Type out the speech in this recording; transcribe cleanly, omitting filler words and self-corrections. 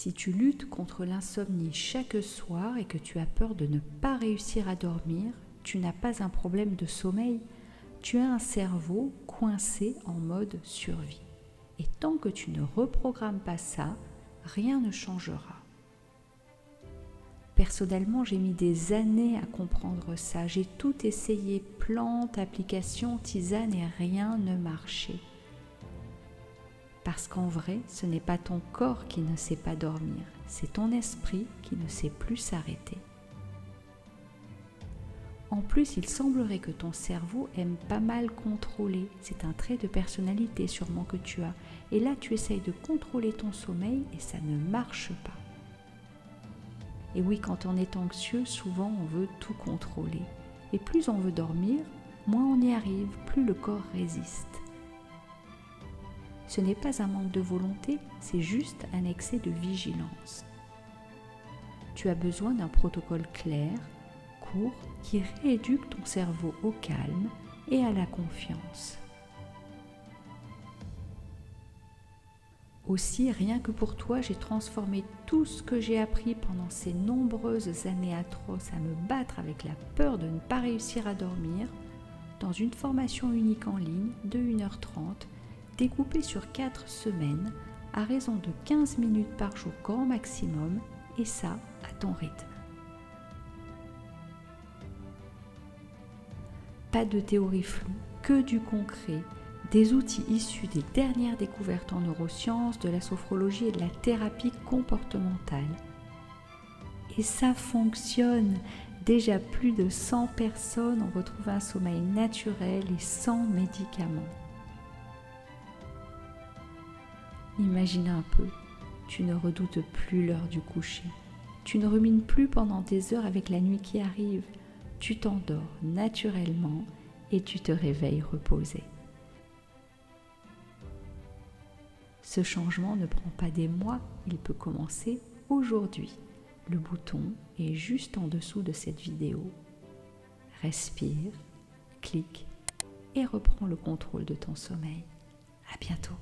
Si tu luttes contre l'insomnie chaque soir et que tu as peur de ne pas réussir à dormir, tu n'as pas un problème de sommeil, tu as un cerveau coincé en mode survie. Et tant que tu ne reprogrammes pas ça, rien ne changera. Personnellement, j'ai mis des années à comprendre ça. J'ai tout essayé, plantes, applications, tisanes et rien ne marchait. Parce qu'en vrai, ce n'est pas ton corps qui ne sait pas dormir, c'est ton esprit qui ne sait plus s'arrêter. En plus, il semblerait que ton cerveau aime pas mal contrôler. C'est un trait de personnalité sûrement que tu as. Et là, tu essayes de contrôler ton sommeil et ça ne marche pas. Et oui, quand on est anxieux, souvent on veut tout contrôler. Et plus on veut dormir, moins on y arrive, plus le corps résiste. Ce n'est pas un manque de volonté, c'est juste un excès de vigilance. Tu as besoin d'un protocole clair, court, qui rééduque ton cerveau au calme et à la confiance. Aussi, rien que pour toi, j'ai transformé tout ce que j'ai appris pendant ces nombreuses années atroces à me battre avec la peur de ne pas réussir à dormir dans une formation unique en ligne de 1h30, découpée sur 4 semaines à raison de 15 minutes par jour grand maximum, et ça à ton rythme. Pas de théorie floue, que du concret, des outils issus des dernières découvertes en neurosciences, de la sophrologie et de la thérapie comportementale. Et ça fonctionne! Déjà plus de 100 personnes ont retrouvé un sommeil naturel et sans médicaments. Imagine un peu, tu ne redoutes plus l'heure du coucher. Tu ne rumines plus pendant des heures avec la nuit qui arrive. Tu t'endors naturellement et tu te réveilles reposé. Ce changement ne prend pas des mois, il peut commencer aujourd'hui. Le bouton est juste en dessous de cette vidéo. Respire, clique et reprends le contrôle de ton sommeil. À bientôt.